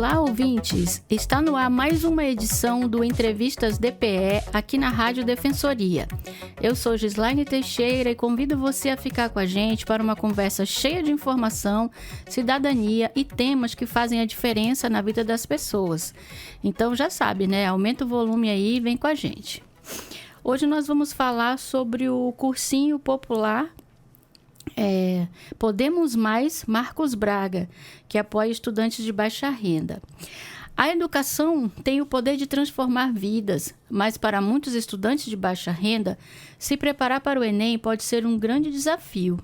Olá, ouvintes! Está no ar mais uma edição do Entrevistas DPE aqui na Rádio Defensoria. Eu sou Gislaine Teixeira e convido você a ficar com a gente para uma conversa cheia de informação, cidadania e temas que fazem a diferença na vida das pessoas. Então já sabe, né? Aumenta o volume aí e vem com a gente. Hoje nós vamos falar sobre o cursinho popular Podemos Mais Marcos Braga, que apoia estudantes de baixa renda. A educação tem o poder de transformar vidas, mas para muitos estudantes de baixa renda, se preparar para o Enem pode ser um grande desafio.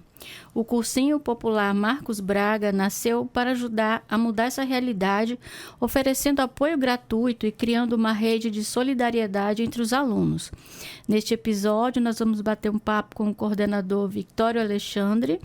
O cursinho popular Marcos Braga nasceu para ajudar a mudar essa realidade, oferecendo apoio gratuito e criando uma rede de solidariedade entre os alunos. Neste episódio, nós vamos bater um papo com o coordenador Victório Alexandre,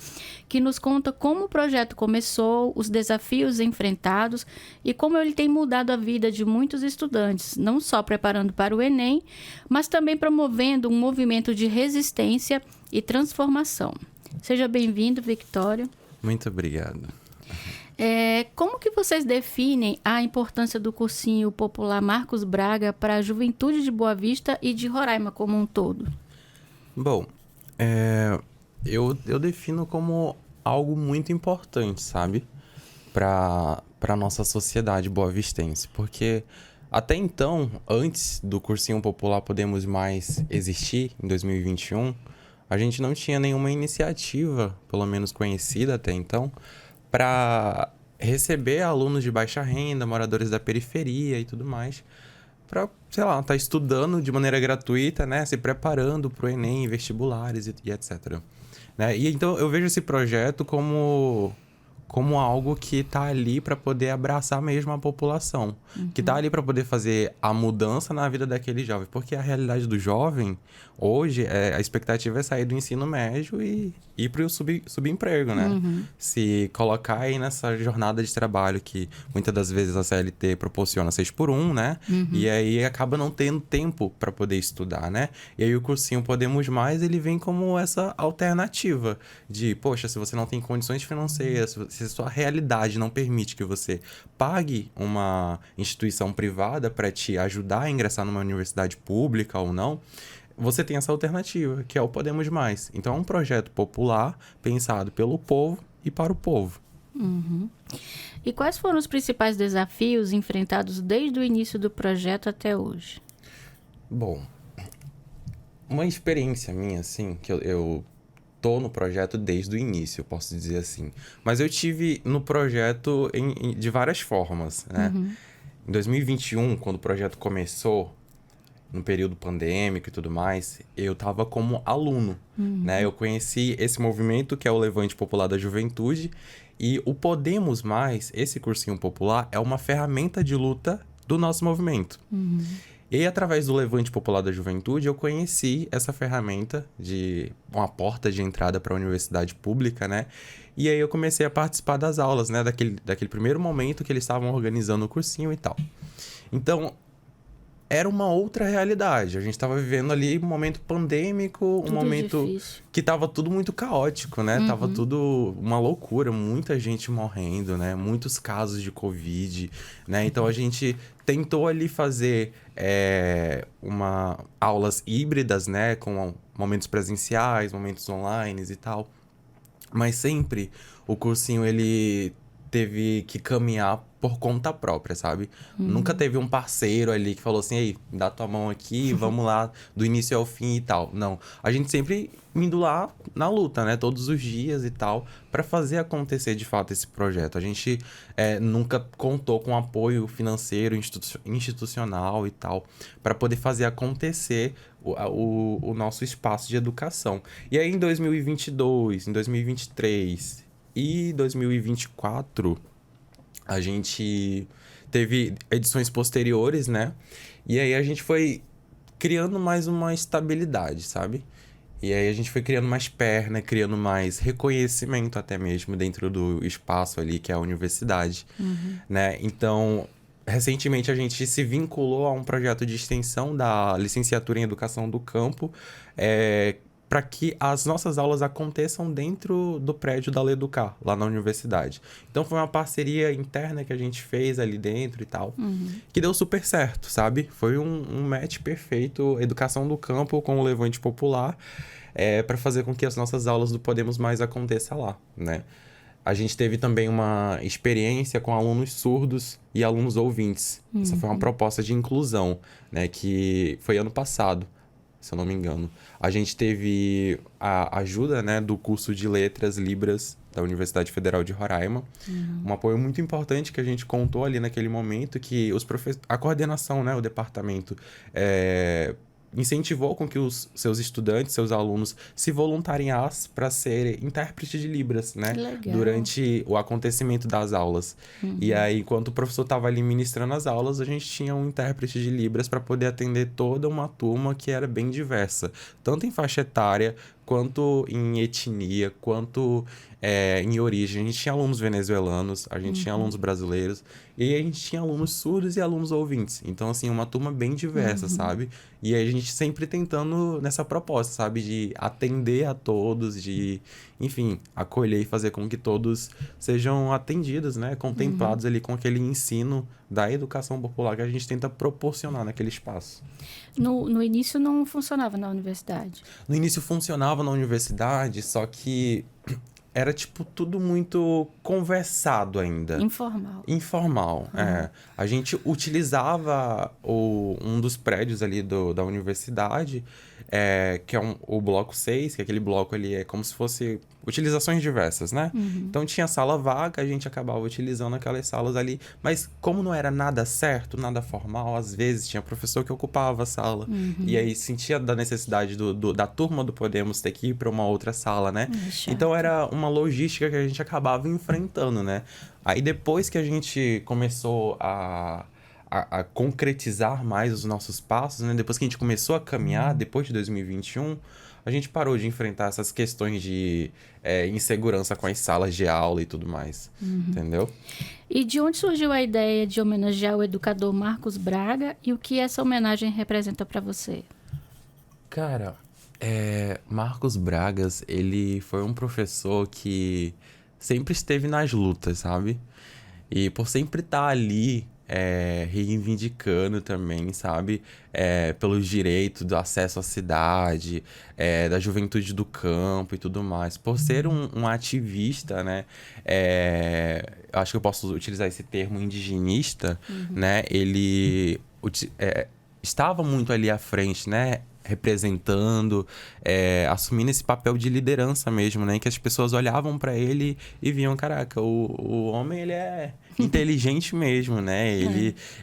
que nos conta como o projeto começou, os desafios enfrentados e como ele tem mudado a vida de muitos estudantes, não só preparando para o Enem, mas também promovendo um movimento de resistência e transformação. Seja bem-vindo, Victório. Muito obrigado. Como que vocês definem a importância do cursinho popular Marcos Braga para a juventude de Boa Vista e de Roraima como um todo? Bom, eu defino como algo muito importante, sabe? Para a nossa sociedade boavistense. Porque até então, antes do cursinho popular Podemos Mais existir, em 2021... a gente não tinha nenhuma iniciativa, pelo menos conhecida até então, para receber alunos de baixa renda, moradores da periferia e tudo mais, para, sei lá, estar estudando de maneira gratuita, né, se preparando para o Enem, vestibulares e etc. Né? E então eu vejo esse projeto como algo que está ali para poder abraçar mesmo a população, que está ali para poder fazer a mudança na vida daquele jovem, porque a realidade do jovem, hoje, a expectativa é sair do ensino médio e ir para o subemprego, né? Se colocar aí nessa jornada de trabalho que muitas das vezes a CLT proporciona 6x1, né? E aí acaba não tendo tempo para poder estudar, né? E aí o cursinho Podemos Mais, ele vem como essa alternativa de, poxa, se você não tem condições financeiras, se a sua realidade não permite que você pague uma instituição privada para te ajudar a ingressar numa universidade pública ou não, você tem essa alternativa, que é o Podemos Mais. Então é um projeto popular pensado pelo povo e para o povo. E quais foram os principais desafios enfrentados desde o início do projeto até hoje? Bom, uma experiência minha, assim, que eu tô no projeto desde o início, eu posso dizer assim. Mas eu tive no projeto de várias formas, né? Em 2021, quando o projeto começou, no período pandêmico e tudo mais, eu estava como aluno, né? Eu conheci esse movimento que é o Levante Popular da Juventude e o Podemos Mais, esse cursinho popular, é uma ferramenta de luta do nosso movimento. E através do Levante Popular da Juventude, eu conheci essa ferramenta de uma porta de entrada para a universidade pública, né? E aí eu comecei a participar das aulas, né? Daquele primeiro momento que eles estavam organizando o cursinho e tal. Então, era uma outra realidade. A gente estava vivendo ali um momento pandêmico, Tudo um momento difícil. que estava tudo muito caótico, né? Tava tudo uma loucura, muita gente morrendo, né? Muitos casos de Covid, né? Então a gente tentou ali fazer aulas híbridas, né? Com momentos presenciais, momentos online e tal. Mas sempre o cursinho, ele teve que caminhar por conta própria, sabe? Nunca teve um parceiro ali que falou assim, ei, dá tua mão aqui, vamos lá, do início ao fim e tal. Não, a gente sempre indo lá na luta, né? Todos os dias e tal, para fazer acontecer de fato esse projeto. A gente nunca contou com apoio financeiro, institucional e tal, para poder fazer acontecer o nosso espaço de educação. E aí em 2022, em 2023 e 2024... a gente teve edições posteriores, né? E aí a gente foi criando mais uma estabilidade, sabe? E aí a gente foi criando mais perna, criando mais reconhecimento até mesmo dentro do espaço ali, que é a universidade, né? Então, recentemente a gente se vinculou a um projeto de extensão da licenciatura em Educação do Campo, para que as nossas aulas aconteçam dentro do prédio da Leducar, lá na universidade. Então foi uma parceria interna que a gente fez ali dentro e tal, que deu super certo, sabe? Foi um match perfeito, educação do campo com o Levante Popular, para fazer com que as nossas aulas do Podemos Mais aconteçam lá, né? A gente teve também uma experiência com alunos surdos e alunos ouvintes. Essa foi uma proposta de inclusão, né? Que foi ano passado, se eu não me engano. A gente teve a ajuda, né, do curso de Letras Libras da Universidade Federal de Roraima. Um apoio muito importante que a gente contou ali naquele momento, que a coordenação, né, o departamento, incentivou com que os seus estudantes, seus alunos, se voluntariassem para ser intérprete de Libras, né? Durante o acontecimento das aulas. E aí, enquanto o professor estava ali ministrando as aulas, a gente tinha um intérprete de Libras para poder atender toda uma turma que era bem diversa. Tanto em faixa etária, quanto em etnia, quanto em origem. A gente tinha alunos venezuelanos, a gente tinha alunos brasileiros, e a gente tinha alunos surdos e alunos ouvintes. Então, assim, uma turma bem diversa, sabe? E aí a gente sempre tentando nessa proposta, sabe? De atender a todos, de, enfim, acolher e fazer com que todos sejam atendidos, né? Contemplados ali com aquele ensino da educação popular que a gente tenta proporcionar naquele espaço. No início não funcionava na universidade? No início funcionava na universidade, só que era, tipo, tudo muito conversado ainda. Informal, A gente utilizava um dos prédios ali da universidade, que é o bloco 6, que aquele bloco ali é como se fosse utilizações diversas, né? Então tinha sala vaga, a gente acabava utilizando aquelas salas ali, mas como não era nada certo, nada formal, às vezes tinha professor que ocupava a sala, e aí sentia da necessidade da turma do Podemos ter que ir para uma outra sala, né? Então era uma logística que a gente acabava enfrentando, né? Aí depois que a gente começou a concretizar mais os nossos passos, né? Depois que a gente começou a caminhar, depois de 2021, a gente parou de enfrentar essas questões de insegurança com as salas de aula e tudo mais, entendeu? E de onde surgiu a ideia de homenagear o educador Marcos Braga e o que essa homenagem representa para você? Cara, Marcos Bragas, ele foi um professor que sempre esteve nas lutas, sabe? E por sempre estar ali, reivindicando também, sabe? Pelos direitos do acesso à cidade, da juventude do campo e tudo mais. Por ser um ativista, né? Eu acho que eu posso utilizar esse termo indigenista, né? Ele estava muito ali à frente, né? Representando, assumindo esse papel de liderança mesmo, né? Que as pessoas olhavam para ele e viam, caraca, o homem, ele é inteligente mesmo, né?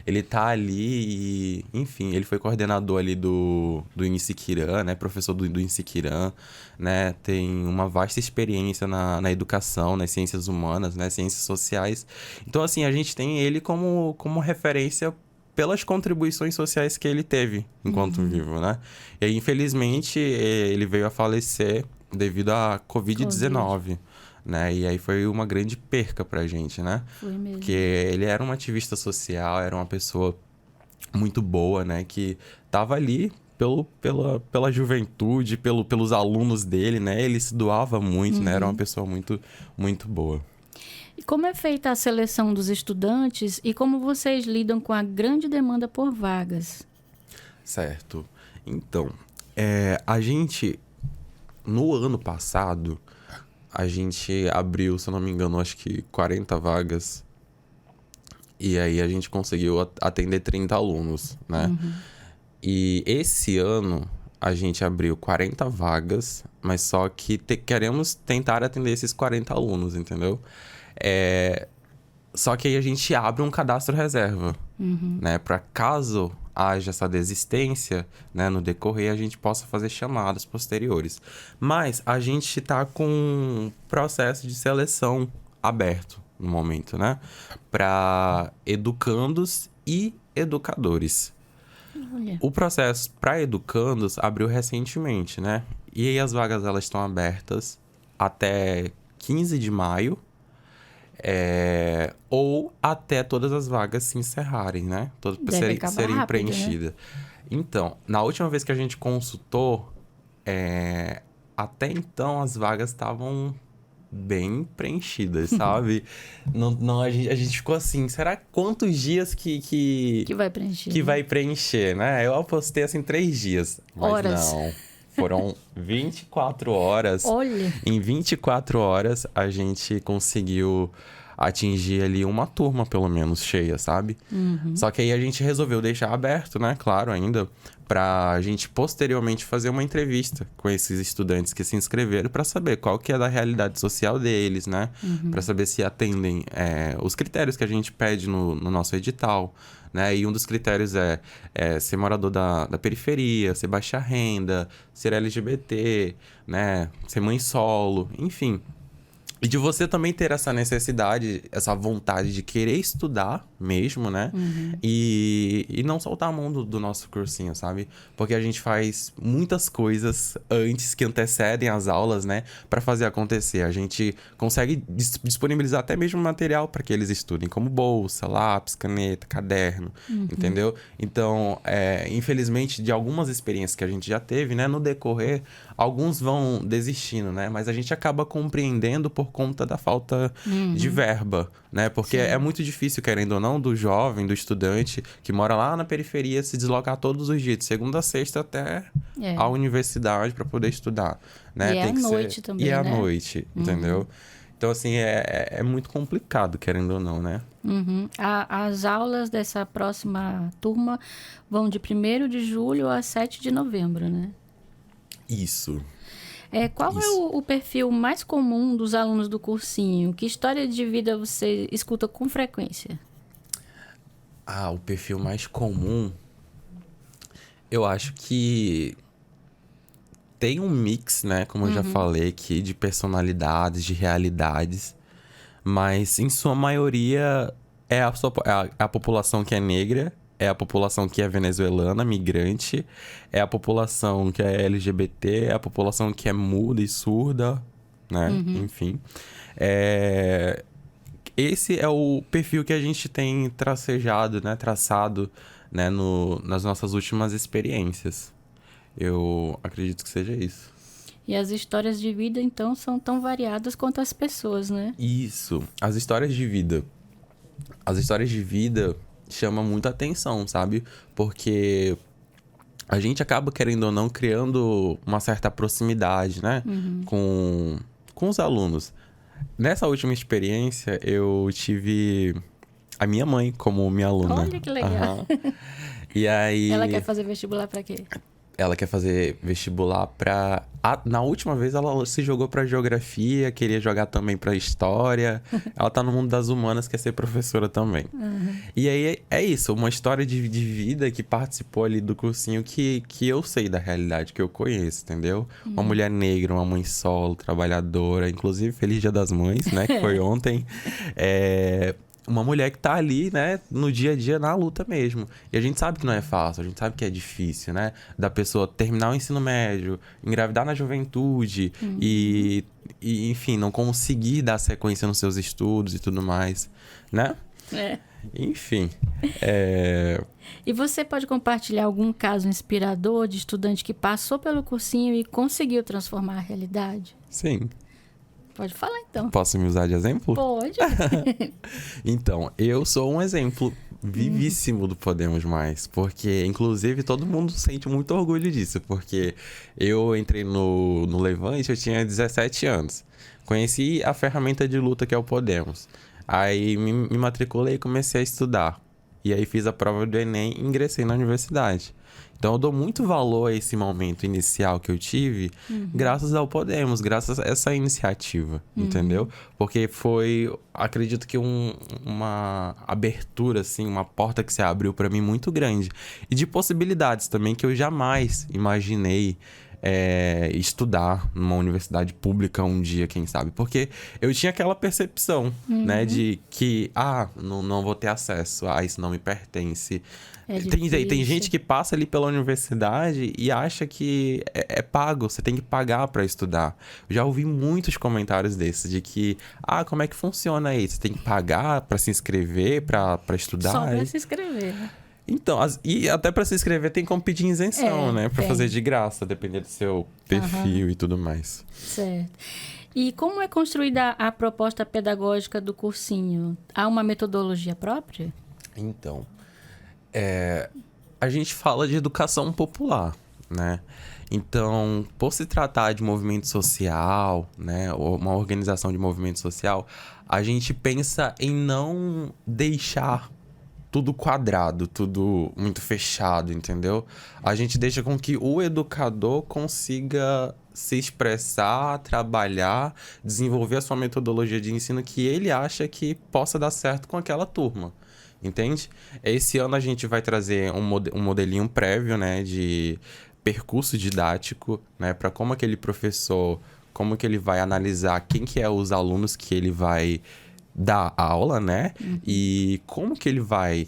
Ele tá ali e, enfim, ele foi coordenador ali do Insiquirã, né? Professor do Insiquirã, né? Tem uma vasta experiência na educação, nas ciências humanas, né? Ciências sociais. Então, assim, a gente tem ele como referência pelas contribuições sociais que ele teve enquanto vivo, né? E aí, infelizmente, ele veio a falecer devido à Covid-19, né? E aí foi uma grande perca pra gente, né? Foi mesmo. Porque ele era um ativista social, era uma pessoa muito boa, né? Que tava ali pela juventude, pelos alunos dele, né? Ele se doava muito, né? Era uma pessoa muito, muito boa. E como é feita a seleção dos estudantes e como vocês lidam com a grande demanda por vagas? Certo. Então, a gente, no ano passado, a gente abriu, se eu não me engano, acho que 40 vagas. E aí a gente conseguiu atender 30 alunos, né? E esse ano a gente abriu 40 vagas, mas só que queremos tentar atender esses 40 alunos, entendeu? Só que aí a gente abre um cadastro reserva, né? Para caso haja essa desistência, né? No decorrer, a gente possa fazer chamadas posteriores. Mas a gente está com um processo de seleção aberto no momento, né? Para educandos e educadores. Olha. O processo para educandos abriu recentemente, né? E aí as vagas elas estão abertas até 15 de maio. Ou até todas as vagas se encerrarem, né? Serem rápido, preenchidas. Né? Então, na última vez que a gente consultou, até então as vagas estavam bem preenchidas, sabe? Não, a gente ficou assim, será quantos dias que vai preencher? Que vai preencher, né? Eu apostei assim 3 dias, mas horas. não. Foram 24 horas. Olha! Em 24 horas, a gente conseguiu atingir ali uma turma, pelo menos, cheia, sabe? Só que aí a gente resolveu deixar aberto, né? Claro, ainda, pra gente posteriormente fazer uma entrevista com esses estudantes que se inscreveram para saber qual que é da realidade social deles, né? Para saber se atendem os critérios que a gente pede no nosso edital, né? E um dos critérios é ser morador da periferia, ser baixa renda, ser LGBT, né? Ser mãe solo, enfim. E de você também ter essa necessidade, essa vontade de querer estudar mesmo, né? E não soltar a mão do nosso cursinho, sabe? Porque a gente faz muitas coisas antes que antecedem as aulas, né? Para fazer acontecer. A gente consegue disponibilizar até mesmo material para que eles estudem, como bolsa, lápis, caneta, caderno, entendeu? Então, infelizmente, de algumas experiências que a gente já teve, né? No decorrer, alguns vão desistindo, né? Mas a gente acaba compreendendo por conta da falta de verba, né? Porque é muito difícil, querendo ou não, do jovem, do estudante que mora lá na periferia se deslocar todos os dias, de segunda a sexta até a universidade para poder estudar, né? E Tem à que noite ser... também, E à né? noite, entendeu? Então, assim, é muito complicado, querendo ou não, né? As aulas dessa próxima turma vão de 1º de julho a 7 de novembro, né? Isso. Qual é o perfil mais comum dos alunos do cursinho? Que história de vida você escuta com frequência? O perfil mais comum, eu acho que tem um mix, né? Como eu já falei aqui, de personalidades, de realidades. Mas, em sua maioria, é a população que é negra, é a população que é venezuelana, migrante, é a população que é LGBT, é a população que é muda e surda, né? Enfim. Esse é o perfil que a gente tem traçado, né, nas nossas últimas experiências. Eu acredito que seja isso. E as histórias de vida, então, são tão variadas quanto as pessoas, né? Isso. As histórias de vida. As histórias de vida chamam muita atenção, sabe? Porque a gente acaba, querendo ou não, criando uma certa proximidade, né? Com os alunos. Nessa última experiência, eu tive a minha mãe como minha aluna. Olha que legal. E aí... Ela quer fazer vestibular para quê? Ela quer fazer vestibular pra... Na última vez, ela se jogou pra geografia, queria jogar também pra história. Ela tá no mundo das humanas, quer ser professora também. E aí, é isso. Uma história de vida que participou ali do cursinho que eu sei da realidade, que eu conheço, entendeu? Uma mulher negra, uma mãe solo, trabalhadora. Inclusive, Feliz Dia das Mães, né? Que foi ontem. Uma mulher que tá ali, né, no dia a dia, na luta mesmo. E a gente sabe que não é fácil, a gente sabe que é difícil, né? Da pessoa terminar o ensino médio, engravidar na juventude e, enfim, não conseguir dar sequência nos seus estudos e tudo mais, né? Enfim. E você pode compartilhar algum caso inspirador de estudante que passou pelo cursinho e conseguiu transformar a realidade? Sim. Pode falar, então. Posso me usar de exemplo? Pode. Então, eu sou um exemplo vivíssimo do Podemos Mais, porque, inclusive, todo mundo sente muito orgulho disso, porque eu entrei no Levante, eu tinha 17 anos. Conheci a ferramenta de luta que é o Podemos. Aí me matriculei e comecei a estudar. E aí fiz a prova do Enem e ingressei na universidade. Então, eu dou muito valor a esse momento inicial que eu tive, graças ao Podemos, graças a essa iniciativa, entendeu? Porque foi, acredito que uma abertura, assim, uma porta que se abriu para mim muito grande. E de possibilidades também que eu jamais imaginei estudar numa universidade pública um dia, quem sabe. Porque eu tinha aquela percepção, né, de que, não vou ter acesso, isso não me pertence. Tem gente que passa ali pela universidade e acha que é pago, você tem que pagar para estudar. Eu já ouvi muitos comentários desses, de que, como é que funciona isso? Você tem que pagar para se inscrever, para estudar? Só para se inscrever, né? Então, e até para se inscrever tem como pedir isenção, né? Para tem. fazer de graça, dependendo do seu perfil e tudo mais. Certo. E como é construída a proposta pedagógica do cursinho? Há uma metodologia própria? Então, a gente fala de educação popular, né? Então, por se tratar de movimento social, né, ou uma organização de movimento social, a gente pensa em não deixar tudo quadrado, tudo muito fechado, entendeu? A gente deixa com que o educador consiga se expressar, trabalhar, desenvolver a sua metodologia de ensino que ele acha que possa dar certo com aquela turma. Entende? Esse ano a gente vai trazer um modelinho prévio, né, de percurso didático, né, para como aquele professor, como que ele vai analisar quem que é os alunos que ele vai dar aula, né, e como que ele vai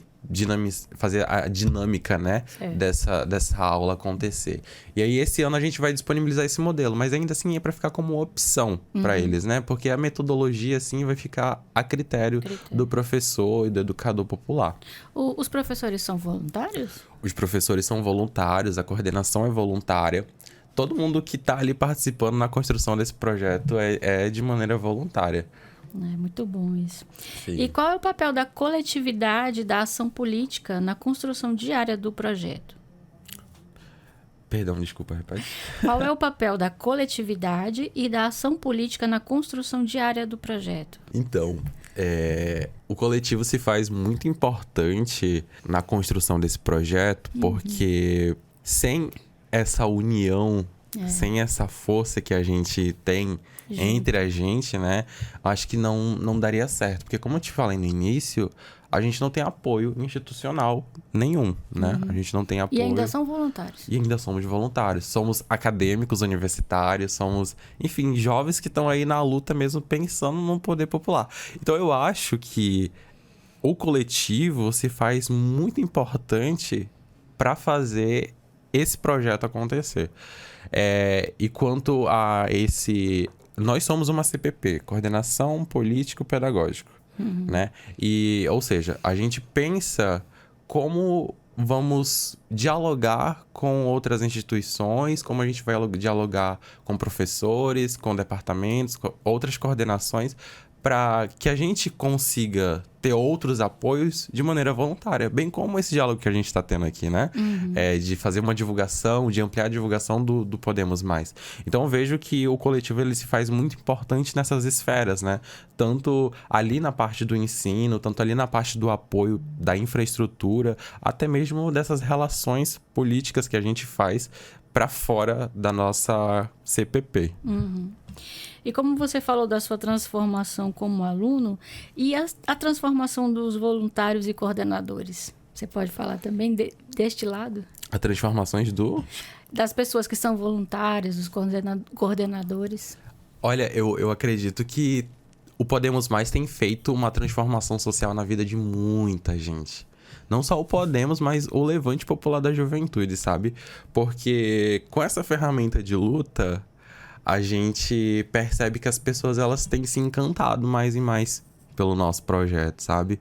fazer a dinâmica, né, dessa aula acontecer. E aí esse ano a gente vai disponibilizar esse modelo, mas ainda assim é para ficar como opção para eles, né? Porque a metodologia assim vai ficar a critério do professor e do educador popular. Os professores são voluntários? Os professores são voluntários, a coordenação é voluntária. Todo mundo que está ali participando na construção desse projeto é de maneira voluntária. É muito bom isso. Sim. E qual é o papel da coletividade da ação política na construção diária do projeto? Perdão, desculpa, repete. Qual é o papel da coletividade e da ação política na construção diária do projeto? Então, o coletivo se faz muito importante na construção desse projeto, porque sem essa união, sem essa força que a gente tem entre a gente, né? Acho que não daria certo. Porque como eu te falei no início, a gente não tem apoio institucional nenhum, né? A gente não tem apoio. E ainda são voluntários. E ainda somos voluntários. Somos acadêmicos universitários, somos, enfim, jovens que estão aí na luta mesmo pensando no poder popular. Então eu acho que o coletivo se faz muito importante para fazer esse projeto acontecer. E quanto a esse... Nós somos uma CPP, Coordenação Político-Pedagógico, né? E, ou seja, a gente pensa como vamos dialogar com outras instituições, como a gente vai dialogar com professores, com departamentos, com outras coordenações, para que a gente consiga ter outros apoios de maneira voluntária, bem como esse diálogo que a gente está tendo aqui, né? De fazer uma divulgação, de ampliar a divulgação do Podemos Mais. Então eu vejo que o coletivo ele se faz muito importante nessas esferas, né? Tanto ali na parte do ensino, tanto ali na parte do apoio da infraestrutura, até mesmo dessas relações políticas que a gente faz para fora da nossa CPP. E como você falou da sua transformação como aluno, e a transformação dos voluntários e coordenadores? Você pode falar também deste lado? As transformações das pessoas que são voluntárias, dos coordenadores. Olha, eu acredito que o Podemos Mais tem feito uma transformação social na vida de muita gente. Não só o Podemos, mas o Levante Popular da Juventude, sabe? Porque com essa ferramenta de luta, a gente percebe que as pessoas elas têm se encantado mais e mais pelo nosso projeto, sabe?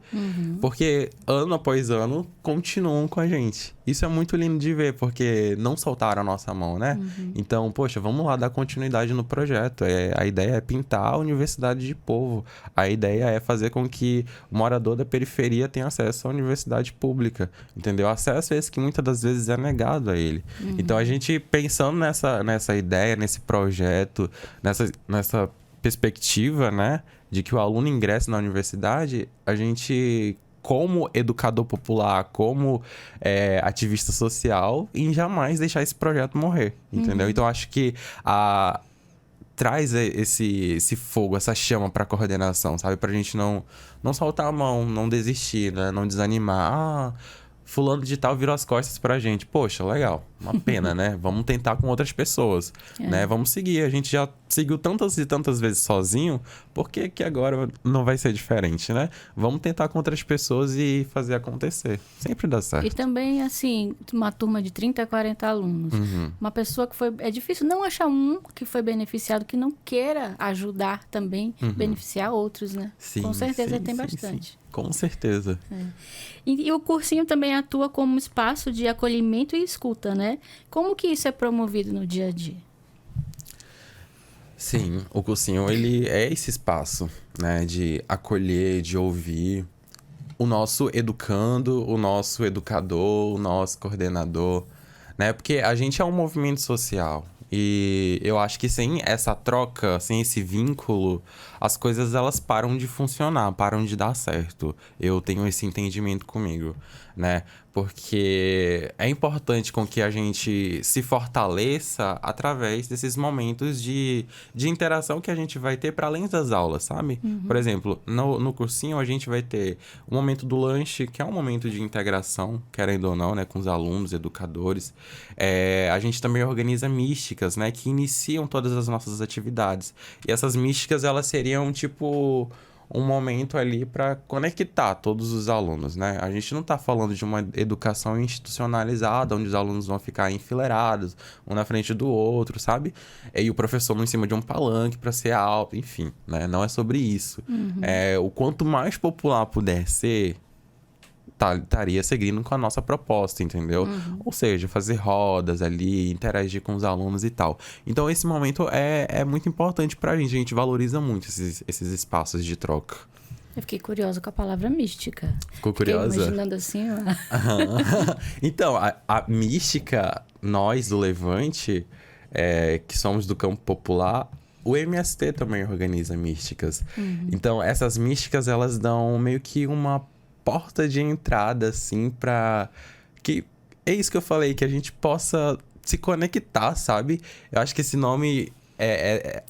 Porque ano após ano continuam com a gente. Isso é muito lindo de ver, porque não soltaram a nossa mão, né? Então, poxa, vamos lá dar continuidade no projeto. A ideia é pintar a universidade de povo. A ideia é fazer com que o morador da periferia tenha acesso à universidade pública, entendeu? Acesso esse que muitas das vezes é negado a ele. Então, a gente pensando nessa ideia, nesse projeto, nessa perspectiva, né? De que o aluno ingresse na universidade, a gente, como educador popular, como ativista social, em jamais deixar esse projeto morrer, entendeu? Então, acho que traz esse fogo, essa chama para a coordenação, sabe? Pra gente não soltar a mão, não desistir, né? Não desanimar. Fulano de tal virou as costas pra gente. Poxa, legal. uma pena, né? Vamos tentar com outras pessoas, né? Vamos seguir. A gente já seguiu tantas e tantas vezes sozinho, por que que agora não vai ser diferente, né? Vamos tentar com outras pessoas e fazer acontecer. Sempre dá certo. E também, assim, uma turma de 30, 40 alunos. Uma pessoa que foi... É difícil não achar um que foi beneficiado, que não queira ajudar também, beneficiar outros, né? Sim, Com certeza sim, tem sim, bastante. sim. Com certeza. E o cursinho também atua como espaço de acolhimento e escuta, né? Como que isso é promovido no dia a dia? Sim, o cursinho, ele é esse espaço, né? De acolher, de ouvir o nosso educando, o nosso educador, o nosso coordenador, né? Porque a gente é um movimento social. E eu acho que sem essa troca, sem esse vínculo, as coisas elas param de funcionar, param de dar certo. Eu tenho esse entendimento comigo, né? Porque é importante com que a gente se fortaleça através desses momentos de interação que a gente vai ter para além das aulas, sabe? Por exemplo, no cursinho a gente vai ter o momento do lanche, que é um momento de integração, querendo ou não, né? Com os alunos, educadores. A gente também organiza místicas, né? Que iniciam todas as nossas atividades. E essas místicas, elas seriam, tipo, um momento ali para conectar todos os alunos, né? A gente não está falando de uma educação institucionalizada, onde os alunos vão ficar enfileirados, um na frente do outro, sabe? E o professor em cima de um palanque para ser alto, enfim, né? Não é sobre isso. O quanto mais popular puder ser, estaria seguindo com a nossa proposta, entendeu? Ou seja, fazer rodas ali, interagir com os alunos e tal. Então, esse momento é muito importante pra gente. A gente valoriza muito esses espaços de troca. Eu fiquei curiosa com a palavra mística. Ficou curiosa? Fiquei imaginando assim... Então, a mística, nós do Levante, que somos do campo popular... O MST também organiza místicas. Então, essas místicas, elas dão meio que uma porta de entrada, assim, pra... que é isso que eu falei, que a gente possa se conectar, sabe? Eu acho que esse nome...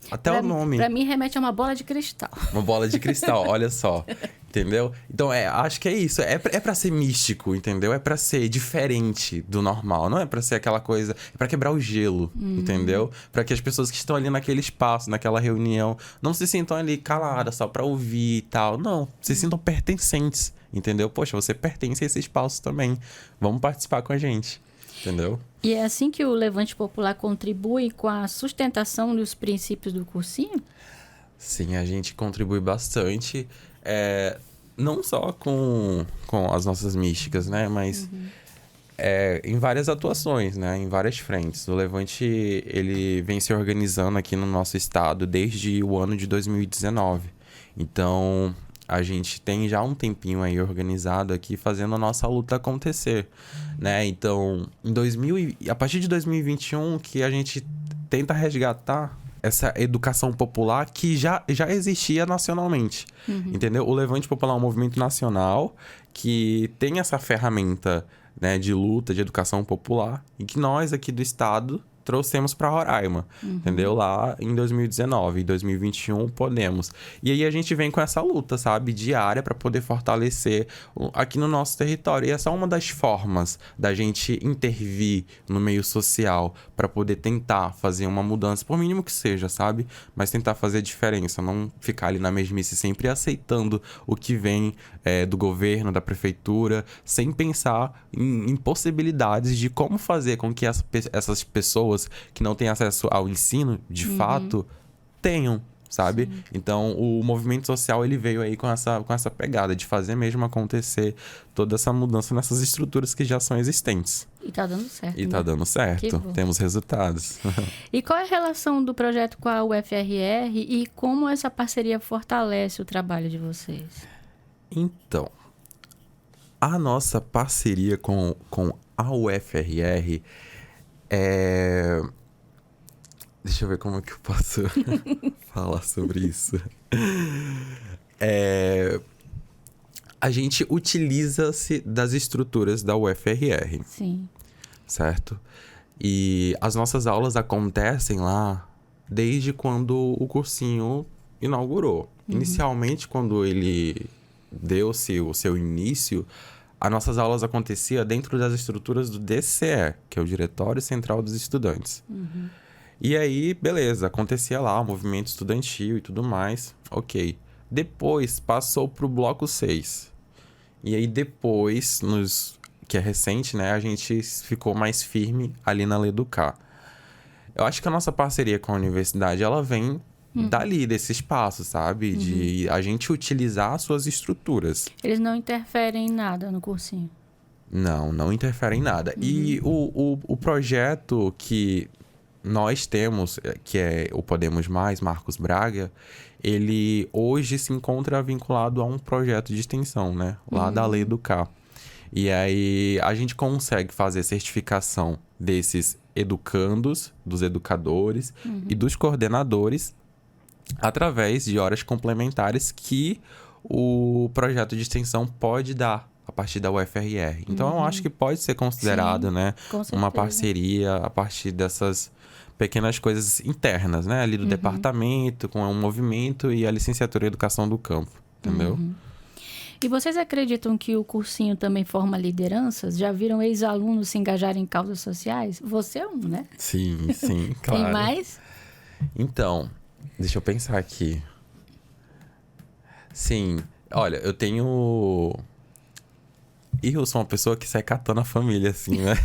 até o nome... Pra mim, remete a uma bola de cristal. Uma bola de cristal, olha só. Entendeu? Então, acho que é isso. É pra ser místico, entendeu? É pra ser diferente do normal. Não é pra ser aquela coisa... É pra quebrar o gelo, entendeu? Pra que as pessoas que estão ali naquele espaço, naquela reunião, não se sintam ali caladas só pra ouvir e tal. Não, se sintam pertencentes, entendeu? Poxa, você pertence a esse espaço também. Vamos participar com a gente, entendeu? E é assim que o Levante Popular contribui com a sustentação dos princípios do cursinho? Sim, a gente contribui bastante, não só com as nossas místicas, né? Mas em várias atuações, né? Em várias frentes. O Levante, ele vem se organizando aqui no nosso estado desde o ano de 2019. Então, a gente tem já um tempinho aí organizado aqui, fazendo a nossa luta acontecer, né? Então, a partir de 2021, que a gente tenta resgatar essa educação popular que já existia nacionalmente, entendeu? O Levante Popular é um movimento nacional que tem essa ferramenta, né, de luta, de educação popular, e que nós aqui do estado trouxemos para Roraima, entendeu? Lá em 2019, em 2021 podemos. E aí a gente vem com essa luta, sabe? Diária para poder fortalecer aqui no nosso território. E essa é uma das formas da gente intervir no meio social para poder tentar fazer uma mudança, por mínimo que seja, sabe? Mas tentar fazer diferença, não ficar ali na mesmice sempre aceitando o que vem do governo, da prefeitura, sem pensar em possibilidades de como fazer com que essas pessoas que não têm acesso ao ensino, de fato, tenham, sabe? Sim. Então, o movimento social, ele veio aí com essa pegada de fazer mesmo acontecer toda essa mudança nessas estruturas que já são existentes. E tá dando certo. E tá dando certo. Temos resultados. E qual é a relação do projeto com a UFRR e como essa parceria fortalece o trabalho de vocês? Então, a nossa parceria com a UFRR Deixa eu ver como é que eu posso falar sobre isso. A gente utiliza-se das estruturas da UFRR. Sim. Certo? E as nossas aulas acontecem lá desde quando o cursinho inaugurou. Inicialmente, quando ele deu-se o seu início, as nossas aulas aconteciam dentro das estruturas do DCE, que é o Diretório Central dos Estudantes. E aí, beleza, acontecia lá o movimento estudantil e tudo mais, ok. Depois passou pro bloco 6. E aí depois, que é recente, né, a gente ficou mais firme ali na Leducar. Eu acho que a nossa parceria com a universidade, ela vem dali, desse espaço, sabe? De a gente utilizar as suas estruturas. Eles não interferem em nada no cursinho? Não interfere em nada. E o projeto que nós temos, que é o Podemos Mais, Marcos Braga, ele hoje se encontra vinculado a um projeto de extensão, né? Lá da Leducar. E aí a gente consegue fazer certificação desses educandos, dos educadores e dos coordenadores através de horas complementares que o projeto de extensão pode dar a partir da UFRR. Então, eu acho que pode ser considerado, Sim, né, com certeza. uma parceria a partir dessas pequenas coisas internas, né, ali do departamento, com o movimento e a licenciatura em Educação do Campo, entendeu? E vocês acreditam que o cursinho também forma lideranças? Já viram ex-alunos se engajarem em causas sociais? Você é um, né? Sim, claro. Tem mais? Então, deixa eu pensar aqui. Sim, olha, eu tenho... E eu sou uma pessoa que sai catando a família, assim, né?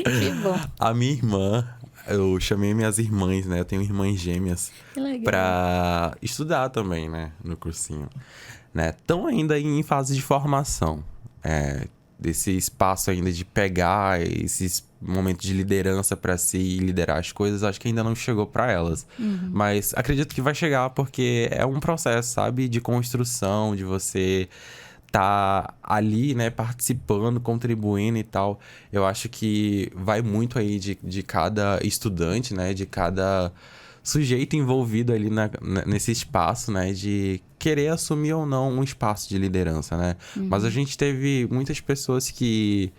Que bom. A minha irmã, eu chamei minhas irmãs, né? Eu tenho irmãs gêmeas. Que legal. Pra estudar também, né? No cursinho. Né? Estão ainda em fase de formação. Desse espaço ainda de pegar esses momentos de liderança pra si liderar as coisas, acho que ainda não chegou pra elas. Mas acredito que vai chegar porque é um processo, sabe? De construção, de você tá ali, né, participando, contribuindo e tal. Eu acho que vai muito aí de cada estudante, né, de cada sujeito envolvido ali nesse espaço, né, de querer assumir ou não um espaço de liderança, né. Mas a gente teve muitas pessoas que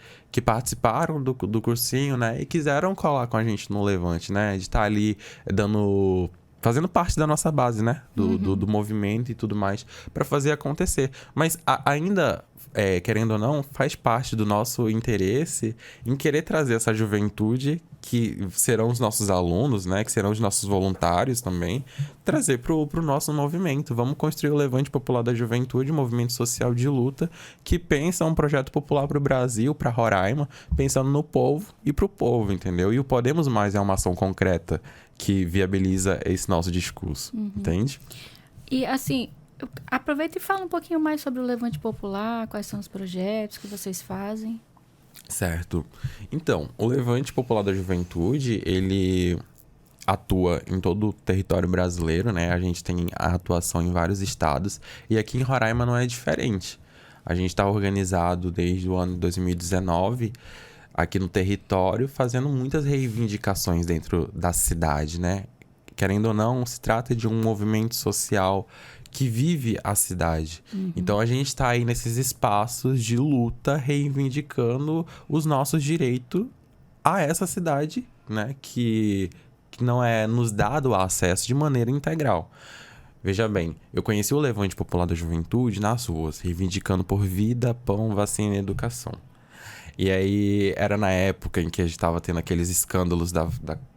participaram do cursinho, né, e quiseram colar com a gente no Levante, né, de estar ali fazendo parte da nossa base, né? Do movimento e tudo mais, para fazer acontecer. Mas ainda, querendo ou não, faz parte do nosso interesse em querer trazer essa juventude, que serão os nossos alunos, né? Que serão os nossos voluntários também, trazer pro nosso movimento. Vamos construir o Levante Popular da Juventude, um movimento social de luta, que pensa um projeto popular para o Brasil, para Roraima, pensando no povo e pro povo, entendeu? E o Podemos Mais é uma ação concreta que viabiliza esse nosso discurso, entende? E assim, aproveita e fala um pouquinho mais sobre o Levante Popular, quais são os projetos que vocês fazem. Certo. Então, o Levante Popular da Juventude, ele atua em todo o território brasileiro, né? A gente tem a atuação em vários estados e aqui em Roraima não é diferente. A gente está organizado desde o ano de 2019 aqui no território, fazendo muitas reivindicações dentro da cidade, né? Querendo ou não, se trata de um movimento social que vive a cidade. Então, a gente está aí nesses espaços de luta, reivindicando os nossos direitos a essa cidade, né? Que não é nos dado o acesso de maneira integral. Veja bem, eu conheci o Levante Popular da Juventude nas ruas, reivindicando por vida, pão, vacina e educação. E aí, era na época em que a gente estava tendo aqueles escândalos da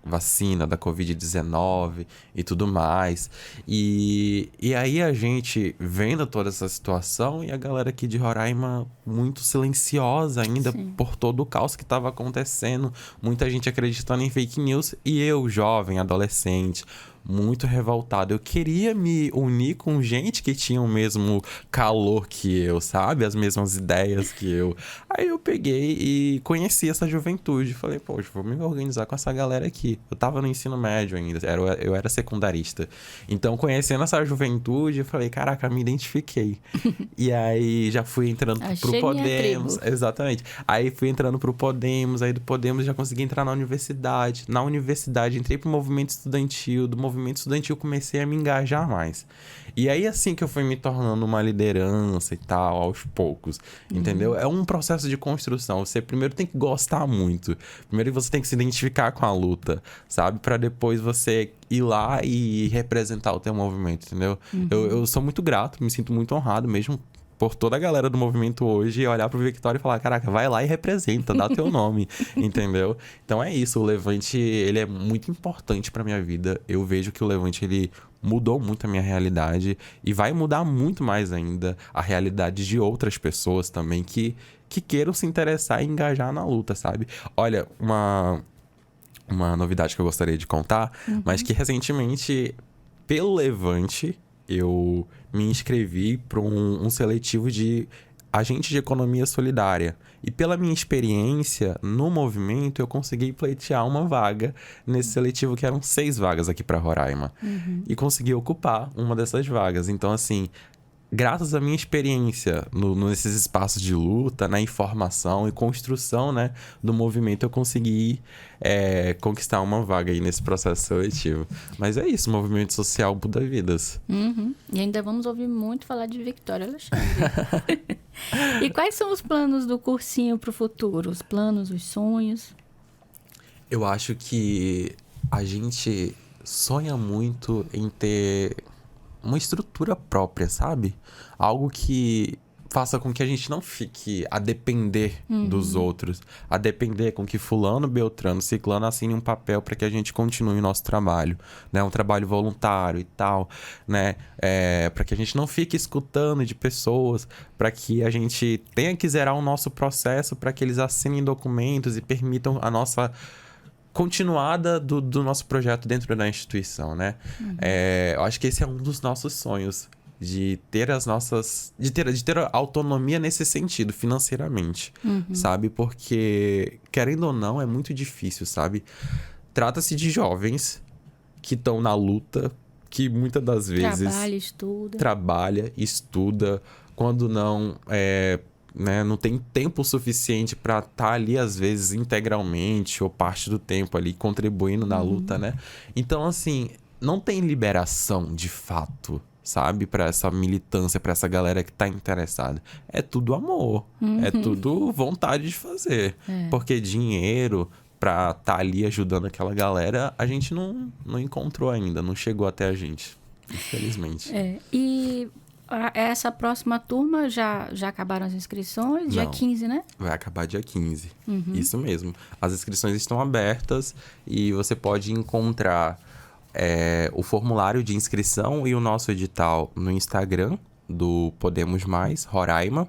vacina, da Covid-19 e tudo mais. E aí a gente vendo toda essa situação e a galera aqui de Roraima muito silenciosa ainda por todo o caos que estava acontecendo. Muita gente acreditando em fake news. E eu, jovem, adolescente, muito revoltado. Eu queria me unir com gente que tinha o mesmo calor que eu, sabe? As mesmas ideias que eu. Aí eu peguei e conheci essa juventude. Falei, poxa, vou me organizar com essa galera aqui. Eu tava no ensino médio ainda, eu era secundarista. Então, conhecendo essa juventude, eu falei, caraca, me identifiquei. E aí já fui entrando pro Podemos. Exatamente. Aí fui entrando pro Podemos, aí do Podemos já consegui entrar na universidade. Na universidade, entrei pro movimento estudantil, do movimento estudantil comecei a me engajar mais. E aí assim que eu fui me tornando uma liderança e tal, aos poucos, entendeu? É um processo de construção. Você primeiro tem que gostar muito. Primeiro você tem que se identificar com a luta, sabe? Pra depois você ir lá e representar o teu movimento, entendeu? Eu sou muito grato, me sinto muito honrado mesmo por toda a galera do movimento hoje e olhar pro Victória e falar, caraca, vai lá e representa, dá teu nome, entendeu? Então é isso, o Levante, ele é muito importante pra minha vida. Eu vejo que o Levante, ele mudou muito a minha realidade e vai mudar muito mais ainda a realidade de outras pessoas também que queiram se interessar e engajar na luta, sabe? Olha, uma novidade que eu gostaria de contar, mas que recentemente, pelo Levante, eu me inscrevi para um seletivo de agente de economia solidária. E pela minha experiência no movimento, eu consegui pleitear uma vaga nesse seletivo, que eram 6 vagas aqui para Roraima. E consegui ocupar uma dessas vagas. Então, assim, graças à minha experiência nesses espaços de luta, na informação e construção, né, do movimento, eu consegui conquistar uma vaga aí nesse processo seletivo. Mas é isso, o movimento social muda vidas. E ainda vamos ouvir muito falar de Victória Alexandre. E quais são os planos do cursinho para o futuro? Os planos, os sonhos? Eu acho que a gente sonha muito em ter uma estrutura própria, sabe? Algo que faça com que a gente não fique a depender dos outros, a depender com que fulano, beltrano, ciclano assine um papel para que a gente continue o nosso trabalho, né? Um trabalho voluntário e tal, né? Para que a gente não fique escutando de pessoas, para que a gente tenha que zerar o nosso processo para que eles assinem documentos e permitam a nossa continuada do nosso projeto dentro da instituição, né? Eu acho que esse é um dos nossos sonhos, de ter de ter autonomia nesse sentido, financeiramente, sabe? Porque, querendo ou não, é muito difícil, sabe? Trata-se de jovens que estão na luta, que muitas das vezes trabalha, estuda, quando não né, não tem tempo suficiente para estar ali, às vezes, integralmente ou parte do tempo ali contribuindo na luta, né? Então, assim, não tem liberação de fato, sabe? Para essa militância, para essa galera que tá interessada. É tudo amor, é tudo vontade de fazer. Porque dinheiro pra estar ali ajudando aquela galera, a gente não encontrou ainda, não chegou até a gente, infelizmente. E essa próxima turma já acabaram as inscrições? Dia 15, né? Vai acabar dia 15. Isso mesmo. As inscrições estão abertas e você pode encontrar o formulário de inscrição e o nosso edital no Instagram do Podemos Mais, Roraima.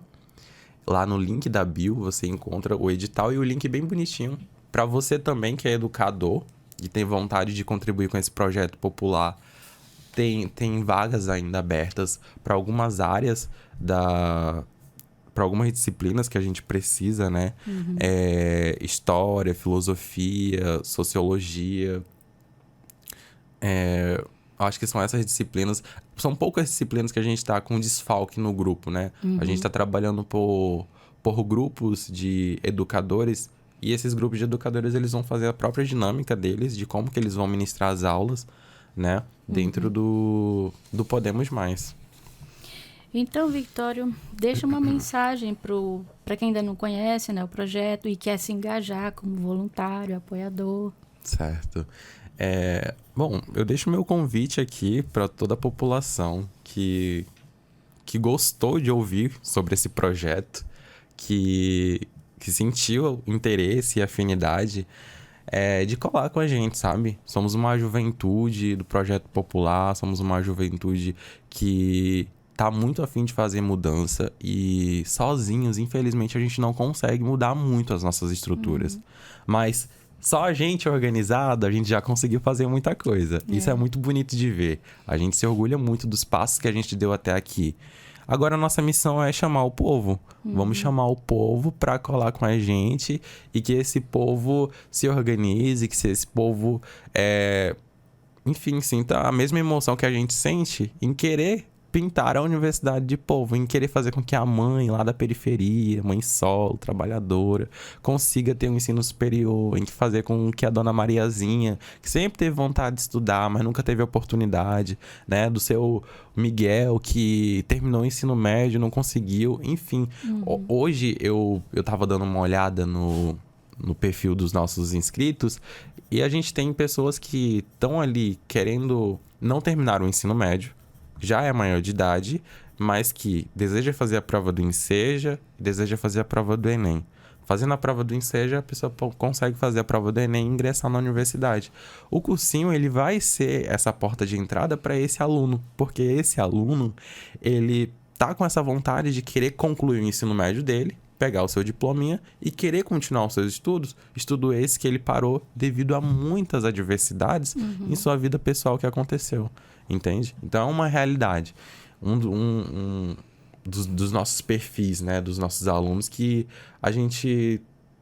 Lá no link da bio você encontra o edital e o link bem bonitinho. Para você também que é educador e tem vontade de contribuir com esse projeto popular, tem vagas ainda abertas para algumas áreas para algumas disciplinas que a gente precisa, né? História, filosofia, sociologia. Acho que são essas disciplinas. São poucas disciplinas que a gente está com desfalque no grupo, né? A gente está trabalhando por grupos de educadores. E esses grupos de educadores, eles vão fazer a própria dinâmica deles, de como que eles vão ministrar as aulas, né? Dentro do Podemos Mais. Então, Victório, deixa uma mensagem para quem ainda não conhece, né, o projeto e quer se engajar como voluntário, apoiador. Certo. Bom, eu deixo meu convite aqui para toda a população que gostou de ouvir sobre esse projeto, que sentiu interesse e afinidade, de colar com a gente, sabe? Somos uma juventude do Projeto Popular, somos uma juventude que tá muito afim de fazer mudança e sozinhos, infelizmente, a gente não consegue mudar muito as nossas estruturas. Mas só a gente organizado, a gente já conseguiu fazer muita coisa. Isso é muito bonito de ver. A gente se orgulha muito dos passos que a gente deu até aqui. Agora a nossa missão é chamar o povo. Vamos chamar o povo para colar com a gente e que esse povo se organize, que esse povo, enfim, sinta a mesma emoção que a gente sente em querer pintar a Universidade de Povo, em querer fazer com que a mãe lá da periferia, mãe solo, trabalhadora, consiga ter um ensino superior, em que fazer com que a dona Mariazinha, que sempre teve vontade de estudar, mas nunca teve oportunidade, né, do seu Miguel, que terminou o ensino médio, não conseguiu, enfim. Hoje eu tava dando uma olhada no perfil dos nossos inscritos e a gente tem pessoas que estão ali querendo não terminar o ensino médio, já é maior de idade, mas que deseja fazer a prova do Enseja e deseja fazer a prova do Enem. Fazendo a prova do Enseja, a pessoa consegue fazer a prova do Enem e ingressar na universidade. O cursinho, ele vai ser essa porta de entrada para esse aluno, porque esse aluno, ele tá com essa vontade de querer concluir o ensino médio dele, pegar o seu diplominha e querer continuar os seus estudos, estudo esse que ele parou devido a muitas adversidades em sua vida pessoal que aconteceu, entende? Então é uma realidade. Dos nossos perfis, né, dos nossos alunos, que a gente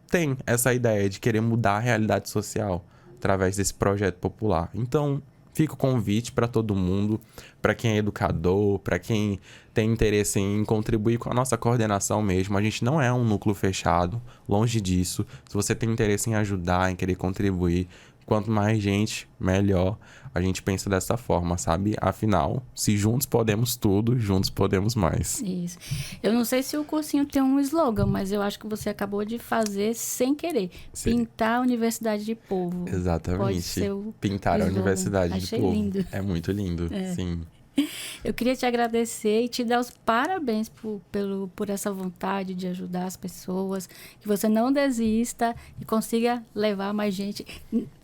tem essa ideia de querer mudar a realidade social através desse projeto popular. Então, fica o convite para todo mundo, para quem é educador, para quem tem interesse em contribuir com a nossa coordenação mesmo. A gente não é um núcleo fechado, longe disso. Se você tem interesse em ajudar, em querer contribuir, quanto mais gente, melhor. A gente pensa dessa forma, sabe? Afinal, se juntos podemos tudo, juntos podemos mais. Isso. Eu não sei se o cursinho tem um slogan, mas eu acho que você acabou de fazer sem querer. Sim. Pintar a Universidade de Povo. Exatamente. Pode ser o Pintar slogan. a Universidade Achei de Povo. lindo. É muito lindo, sim. Eu queria te agradecer e te dar os parabéns por essa vontade de ajudar as pessoas, que você não desista e consiga levar mais gente,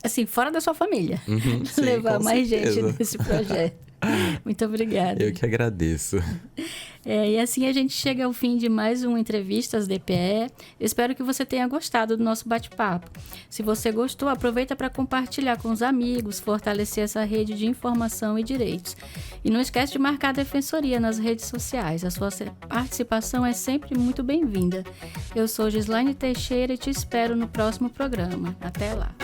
assim, fora da sua família, Sim, levar com mais certeza. gente nesse projeto. Muito obrigada. Eu que agradeço. E assim a gente chega ao fim de mais um Entrevistas DPE. Espero que você tenha gostado do nosso bate-papo. Se você gostou, aproveita para compartilhar com os amigos, fortalecer essa rede de informação e direitos. E não esquece de marcar a Defensoria nas redes sociais. A sua participação é sempre muito bem-vinda. Eu sou Gislaine Teixeira e te espero no próximo programa. Até lá.